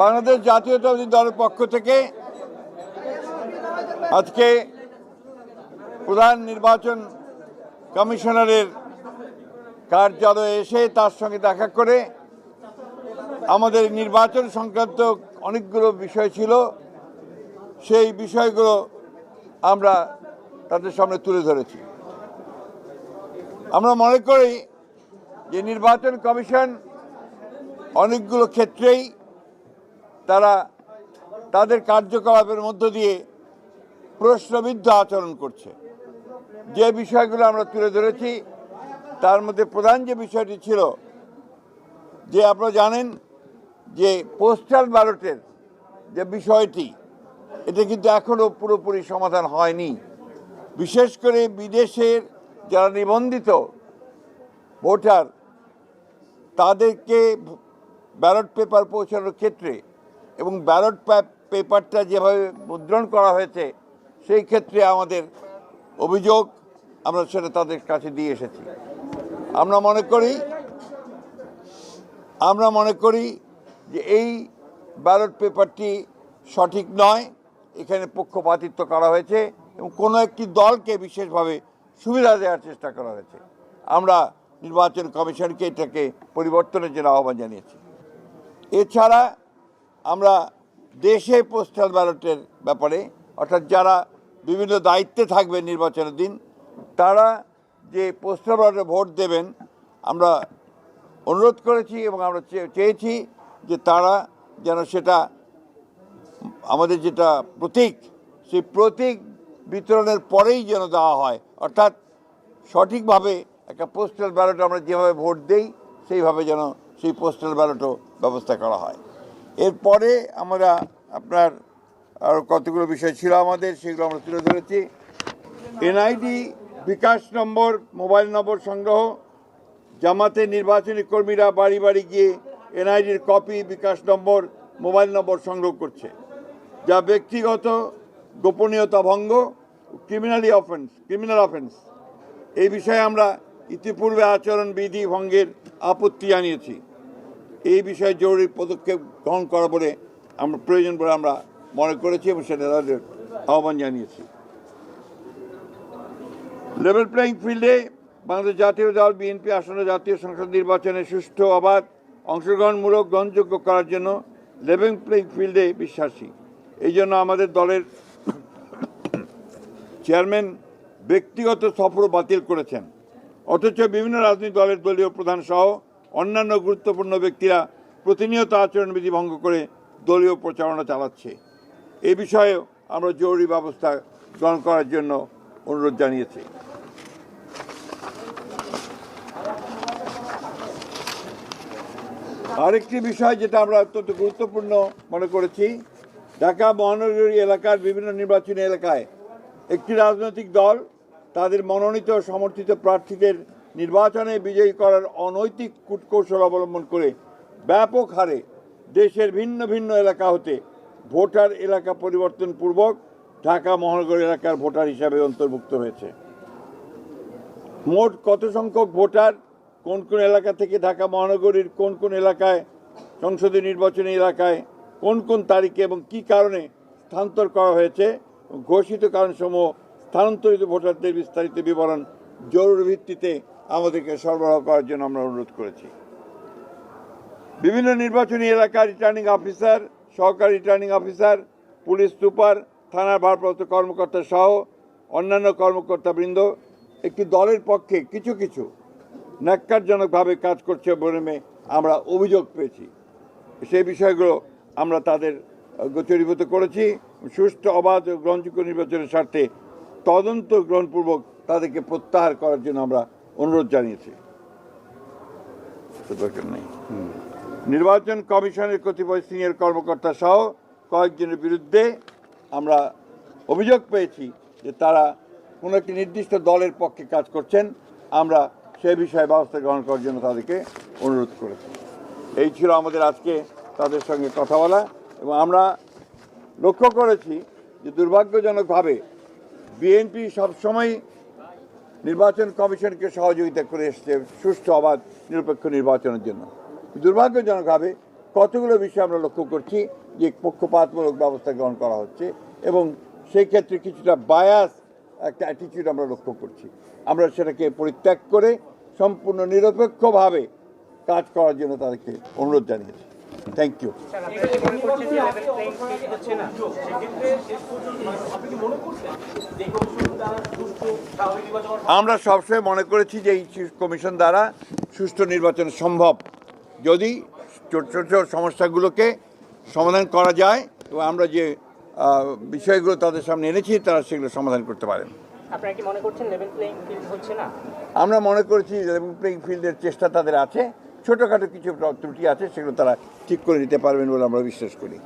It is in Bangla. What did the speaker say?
বাংলাদেশ জাতীয়তাবাদী দলের পক্ষ থেকে আজকে প্রধান নির্বাচন কমিশনারের কার্যালয়ে এসে তার সঙ্গে দেখা করে আমাদের নির্বাচন সংক্রান্ত অনেকগুলো বিষয় ছিল, সেই বিষয়গুলো আমরা তাদের সামনে তুলে ধরেছি। আমরা মনে করি যে নির্বাচন কমিশন অনেকগুলো ক্ষেত্রেই তারা তাদের কার্যকলাপের মধ্য দিয়ে প্রশ্নবিদ্ধ আচরণ করছে। যে বিষয়গুলো আমরা তুলে ধরেছি তার মধ্যে প্রধান যে বিষয়টি ছিল যে আপনারা জানেন যে পোস্টাল ব্যালটের যে বিষয়টি, এটা কিন্তু এখনও পুরোপুরি সমাধান হয়নি। বিশেষ করে বিদেশের যারা নিবন্ধিত ভোটার তাদেরকে ব্যালট পেপার পৌঁছানোর ক্ষেত্রে এবং ব্যালট পেপারটা যেভাবে মুদ্রণ করা হয়েছে সেই ক্ষেত্রে আমাদের অভিযোগ আমরা সেটা তাদের কাছে দিয়ে এসেছি। আমরা মনে করি যে এই ব্যালট পেপারটি সঠিক নয়, এখানে পক্ষপাতিত্ব করা হয়েছে এবং কোনো একটি দলকে বিশেষভাবে সুবিধা দেওয়ার চেষ্টা করা হয়েছে। আমরা নির্বাচন কমিশনকে এটাকে পরিবর্তনের জন্য আহ্বান জানিয়েছি। এছাড়া আমরা দেশে পোস্টাল ব্যালটের ব্যাপারে, অর্থাৎ যারা বিভিন্ন দায়িত্বে থাকবে নির্বাচনের দিন, তারা যে পোস্টাল ব্যালটে ভোট দেবেন আমরা অনুরোধ করেছি এবং আমরা চেয়েছি যে তারা যেন সেটা আমাদের যেটা প্রতীক, সেই প্রতীক বিতরণের পরেই যেন দেওয়া হয়, অর্থাৎ সঠিকভাবে একটা পোস্টাল ব্যালট আমরা যেভাবে ভোট দেই সেইভাবে যেন সেই পোস্টাল ব্যালটও ব্যবস্থা করা হয়। এরপরে আমরা আপনার আরও কতগুলো বিষয় ছিল আমাদের, সেগুলো আমরা তুলে ধরেছি। এনআইডি বিকাশ নম্বর, মোবাইল নম্বর সংগ্রহ, জামাতের নির্বাচনী কর্মীরা বাড়ি বাড়ি গিয়ে এনআইডির কপি, বিকাশ নম্বর, মোবাইল নম্বর সংগ্রহ করছে, যা ব্যক্তিগত গোপনীয়তা ভঙ্গ, ক্রিমিনাল অফেন্স। এই বিষয়ে আমরা ইতিপূর্বে আচরণবিধি ভঙ্গের আপত্তি জানিয়েছি। এই বিষয়ে জরুরি পদক্ষেপ গ্রহণ করা বলে আমরা প্রয়োজন বলে আমরা মনে করেছি এবং সেটা তাদের আহ্বান জানিয়েছি। লেভেল প্লেইং ফিল্ডে বাংলাদেশ জাতীয় দল বিএনপি আসন্ন জাতীয় সংসদ নির্বাচনে সুষ্ঠু, অবাধ, অংশগ্রহণমূলক, গ্রহণযোগ্য করার জন্য লেভেল প্লেইং ফিল্ডে বিশ্বাসী। এই জন্য আমাদের দলের চেয়ারম্যান ব্যক্তিগত সফর বাতিল করেছেন, অথচ বিভিন্ন রাজনৈতিক দলের দলীয় প্রধান সহ অন্যান্য গুরুত্বপূর্ণ ব্যক্তিরা প্রতিনিয়ত আচরণবিধি ভঙ্গ করে দলীয় প্রচারণা চালাচ্ছে। এই বিষয়ে আমরা জরুরি ব্যবস্থা গ্রহণ করার জন্য অনুরোধ জানিয়েছি। আরেকটি বিষয় যেটা আমরা অত্যন্ত গুরুত্বপূর্ণ মনে করেছি, ঢাকা মহানগরী এলাকার বিভিন্ন নির্বাচনী এলাকায় একটি রাজনৈতিক দল তাদের মনোনীত সমর্থিত প্রার্থীদের নির্বাচনে বিজয়ী করার অনৈতিক কূটকৌশল অবলম্বন করে ব্যাপক হারে দেশের ভিন্ন ভিন্ন এলাকা হতে ভোটার এলাকা পরিবর্তনপূর্বক ঢাকা মহানগর এলাকার ভোটার হিসাবে অন্তর্ভুক্ত হয়েছে। মোট কত সংখ্যক ভোটার কোন কোন এলাকা থেকে ঢাকা মহানগরীর কোন কোন এলাকায় সংসদীয় নির্বাচনী এলাকায় কোন কোন তারিখে এবং কী কারণে স্থানান্তর করা হয়েছে, ঘোষিত কারণসমূহ, স্থানান্তরিত ভোটারদের বিস্তারিত বিবরণ জরুরি ভিত্তিতে আমাদেরকে সরবরাহ করার জন্য আমরা অনুরোধ করেছি। বিভিন্ন নির্বাচনী এলাকার রিটার্নিং অফিসার, সহকারী রিটার্নিং অফিসার, পুলিশ সুপার, থানার ভারপ্রাপ্ত কর্মকর্তা সহ অন্যান্য কর্মকর্তাবৃন্দ একটি দলের পক্ষে কিছু ন্যাক্কারজনকভাবে কাজ করছে বলে আমরা অভিযোগ পেয়েছি। সেই বিষয়গুলো আমরা তাদের গোচরীভূত করেছি। সুষ্ঠু, অবাধ ও গ্রহণযোগ্য নির্বাচনের স্বার্থে তদন্ত গ্রহণপূর্বক তাদেরকে প্রত্যাহার করার জন্য আমরা অনুরোধ জানিয়েছি। নির্বাচন কমিশনের কতিপয় সিনিয়র কর্মকর্তা সহ কয়েকজনের বিরুদ্ধে আমরা অভিযোগ পেয়েছি যে তারা কোনো একটি নির্দিষ্ট দলের পক্ষে কাজ করছেন। আমরা সেই বিষয়ে ব্যবস্থা গ্রহণ করার জন্য তাদেরকে অনুরোধ করেছি। এই ছিল আমাদের আজকে তাদের সঙ্গে কথা বলা, এবং আমরা লক্ষ্য করেছি যে দুর্ভাগ্যজনকভাবে বিএনপি সবসময় নির্বাচন কমিশনকে সহযোগিতা করে এসেছে সুষ্ঠু, অবাধ, নিরপেক্ষ নির্বাচনের জন্য। দুর্ভাগ্যজনকভাবে কতগুলো বিষয় আমরা লক্ষ্য করছি যে পক্ষপাতমূলক ব্যবস্থা গ্রহণ করা হচ্ছে এবং সেই ক্ষেত্রে কিছুটা বায়াস একটা অ্যাটিটিউড আমরা লক্ষ্য করছি। আমরা সেটাকে পরিত্যাগ করে সম্পূর্ণ নিরপেক্ষভাবে কাজ করার জন্য তাদেরকে অনুরোধ জানিয়েছি। Thank you. আমরা সবসময় মনে করেছি যে এই কমিশন দ্বারা সুষ্ঠু নির্বাচন সম্ভব যদি ছোট ছোট সমস্যাগুলোকে সমাধান করা যায় এবং আমরা যে বিষয়গুলো তাদের সামনে এনেছি তারা সেগুলো সমাধান করতে পারেন। আপনারা কি মনে করছেন লেভেল প্লেইং ফিল্ড হচ্ছে না? আমরা মনে করেছি লেভেল প্লেইং ফিল্ডের চেষ্টা তাদের আছে, ছোটোখাটো কিছু ত্রুটি আছে সেগুলো তারা ঠিক করে নিতে পারবেন বলে আমরা বিশ্বাস করি।